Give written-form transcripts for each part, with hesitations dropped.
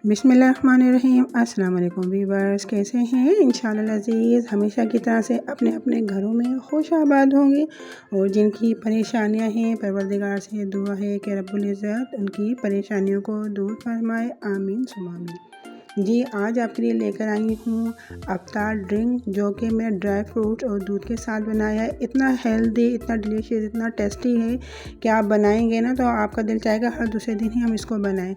बिस्मिल्लाहिर्रहमानिर्रहीम। अस्सलाम वालेकुम व्यूअर्स, कैसे हैं? इंशाअल्लाह अज़ीज़ हमेशा की तरह से अपने अपने घरों में खुश आबाद होंगे और जिनकी परेशानियां हैं परवरदिगार से दुआ है कि रब्बुल इज़्ज़त उनकी परेशानियों को दूर फरमाए, आमीन सुम्मा आमीन। जी, आज आपके लिए लेकर आई हूँ अफ्तार ड्रिंक, जो कि मैं ड्राई फ्रूट और दूध के साथ बनाया है। इतना हेल्दी, इतना डिलीशियस, इतना टेस्टी है कि आप बनाएंगे ना तो आपका दिल चाहेगा हर दूसरे दिन ही हम इसको बनाएं।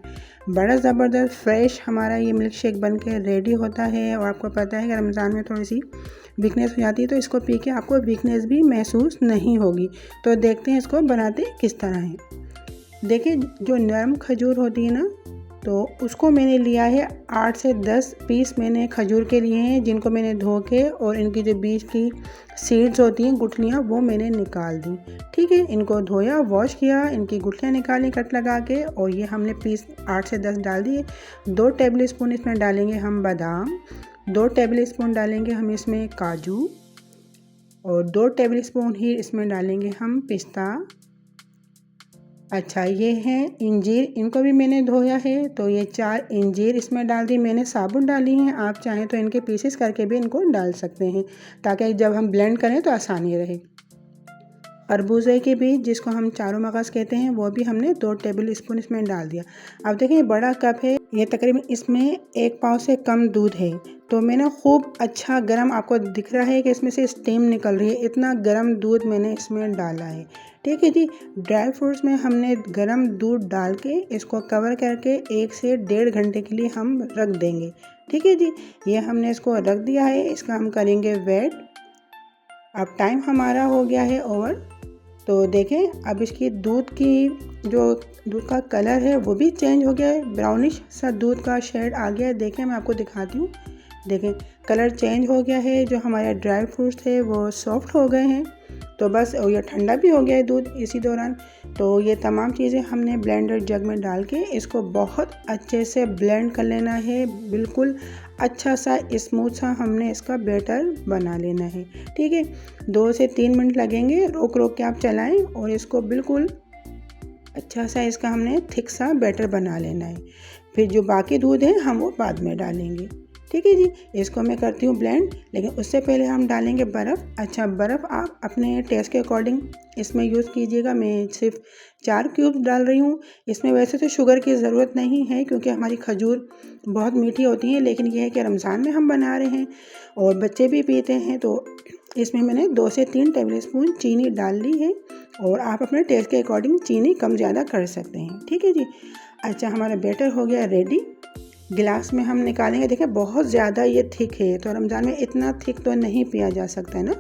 बड़ा ज़बरदस्त फ्रेश हमारा ये मिल्क शेक बन के रेडी होता है। और आपको पता है कि रमज़ान में थोड़ी सी वीकनेस हो जाती है, तो इसको पी के आपको वीकनेस भी महसूस नहीं होगी। तो देखते हैं इसको बनाते किस तरह है। देखिए, जो नरम खजूर होती है ना, तो उसको मैंने लिया है 8 से 10 पीस मैंने खजूर के लिए हैं, जिनको मैंने धो के और इनकी जो बीच की सीड्स होती हैं, गुठलियाँ, वो मैंने निकाल दी। ठीक है, इनको धोया, वॉश किया, इनकी गुठलियाँ निकाली कट लगा के, और ये हमने पीस 8 से 10 डाल दिए। 2 टेबल स्पून इसमें डालेंगे हम बादाम, 2 टेबल स्पून डालेंगे हम इसमें काजू, और 2 टेबल स्पून ही इसमें डालेंगे हम पिस्ता। अच्छा, ये हैं इंजीर, इनको भी मैंने धोया है, तो ये 4 इंजीर इसमें डाल दी मैंने, साबुत डाली हैं। आप चाहें तो इनके पीसेस करके भी इनको डाल सकते हैं, ताकि जब हम ब्लेंड करें तो आसानी रहे। खरबूजे के बीज, जिसको हम चारों मगज़ कहते हैं, वो भी हमने 2 टेबल स्पून इसमें डाल दिया। अब देखिए, बड़ा कप है, ये तकरीबन इसमें 1 पाव से कम दूध है। तो मैंने खूब अच्छा गरम, आपको दिख रहा है कि इसमें से स्टीम निकल रही है, इतना गरम दूध मैंने इसमें डाला है। ठीक है जी, ड्राई फ्रूट्स में हमने गरम दूध डाल के इसको कवर करके 1 से 1.5 घंटे के लिए हम रख देंगे। ठीक है जी, ये हमने इसको रख दिया है, इसका हम करेंगे वेट। अब टाइम हमारा हो गया है ओवर। तो देखें, अब इसकी दूध का कलर है वो भी चेंज हो गया है, ब्राउनिश सा दूध का शेड आ गया है। देखें, मैं आपको दिखाती हूँ। देखें, कलर चेंज हो गया है, जो हमारे ड्राई फ्रूट्स थे वो सॉफ्ट हो गए हैं। तो बस, और ये ठंडा भी हो गया है दूध इसी दौरान। तो ये तमाम चीज़ें हमने ब्लेंडर जग में डाल के इसको बहुत अच्छे से ब्लेंड कर लेना है। बिल्कुल अच्छा सा स्मूथ सा हमने इसका बैटर बना लेना है। ठीक है, 2 से 3 मिनट लगेंगे, रोक रोक के आप चलाएं, और इसको बिल्कुल अच्छा सा इसका हमने थिक सा बैटर बना लेना है। फिर जो बाकी दूध है हम वो बाद में डालेंगे। ठीक है जी, इसको मैं करती हूँ ब्लेंड, लेकिन उससे पहले हम डालेंगे बर्फ़। अच्छा, बर्फ़ आप अपने टेस्ट के अकॉर्डिंग इसमें यूज़ कीजिएगा। मैं सिर्फ 4 क्यूब्स डाल रही हूँ। इसमें वैसे तो शुगर की ज़रूरत नहीं है, क्योंकि हमारी खजूर बहुत मीठी होती हैं, लेकिन यह है कि रमज़ान में हम बना रहे हैं और बच्चे भी पीते हैं, तो इसमें मैंने 2 से 3 टेबल स्पून चीनी डाल ली है, और आप अपने टेस्ट के अकॉर्डिंग चीनी कम ज़्यादा कर सकते हैं। ठीक है जी। अच्छा, हमारा बैटर हो गया रेडी। गिलास में हम निकालेंगे। देखिए, बहुत ज़्यादा ये थिक है, तो रमज़ान में इतना थिक तो नहीं पिया जा सकता है ना।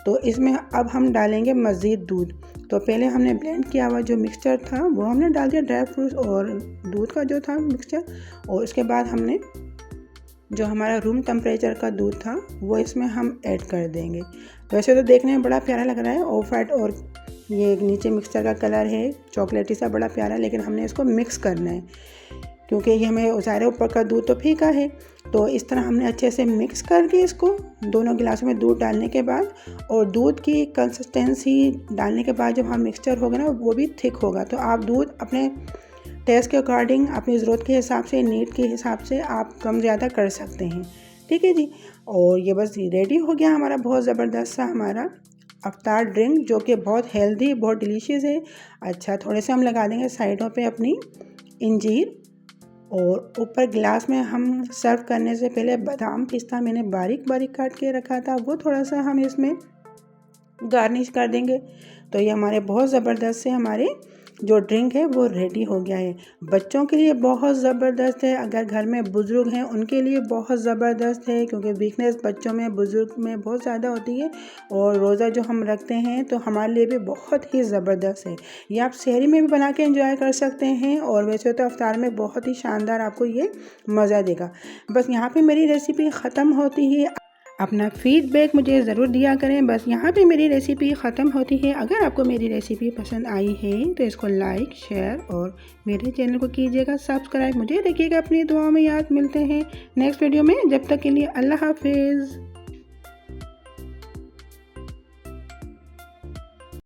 तो इसमें अब हम डालेंगे मज़ीद दूध। तो पहले हमने ब्लेंड किया हुआ जो मिक्सचर था वो हमने डाल दिया, ड्राई फ्रूट्स और दूध का जो था मिक्सचर, और उसके बाद हमने जो हमारा रूम टेम्परेचर का दूध था वो इसमें हम ऐड कर देंगे। वैसे तो देखने में बड़ा प्यारा लग रहा है, ऑफ वाइट, और ये नीचे मिक्सचर का कलर है चॉकलेटी सा, बड़ा प्यारा, लेकिन हमने इसको मिक्स करना है, क्योंकि ये हमें ज़ाहिर ऊपर का दूध तो फीका है। तो इस तरह हमने अच्छे से मिक्स करके इसको दोनों गिलासों में दूध डालने के बाद, और दूध की कंसिस्टेंसी डालने के बाद जब हम मिक्सचर होगा ना वो भी थिक होगा। तो आप दूध अपने टेस्ट के अकॉर्डिंग, अपनी ज़रूरत के हिसाब से, नीड के हिसाब से आप कम ज़्यादा कर सकते हैं। ठीक है जी, और ये बस रेडी हो गया हमारा बहुत ज़बरदस्त सा हमारा अफ्तार ड्रिंक, जो कि बहुत हेल्दी, बहुत डिलीशियस है। अच्छा, थोड़े से हम लगा देंगे साइडों पे अपनी इंजीर, और ऊपर गिलास में हम सर्व करने से पहले बादाम पिस्ता मैंने बारीक बारीक काट के रखा था, वो थोड़ा सा हम इसमें गार्निश कर देंगे। तो ये हमारे बहुत ज़बरदस्त से हमारे जो ड्रिंक है वो रेडी हो गया है। बच्चों के लिए बहुत ज़बरदस्त है, अगर घर में बुज़ुर्ग हैं उनके लिए बहुत ज़बरदस्त है, क्योंकि वीकनेस बच्चों में, बुज़ुर्ग में बहुत ज़्यादा होती है, और रोज़ा जो हम रखते हैं तो हमारे लिए भी बहुत ही ज़बरदस्त है। ये आप सहरी में भी बना के एंजॉय कर सकते हैं, और वैसे तो अफ्तार में बहुत ही शानदार आपको ये मज़ा देगा। बस यहाँ पे मेरी रेसिपी ख़त्म होती है। अपना फीडबैक मुझे ज़रूर दिया करें। बस यहाँ पे मेरी रेसिपी ख़त्म होती है। अगर आपको मेरी रेसिपी पसंद आई है तो इसको लाइक, शेयर और मेरे चैनल को कीजिएगा सब्सक्राइब। मुझे रखिएगा अपनी दुआओं में याद। मिलते हैं नेक्स्ट वीडियो में, जब तक के लिए अल्लाह हाफिज़।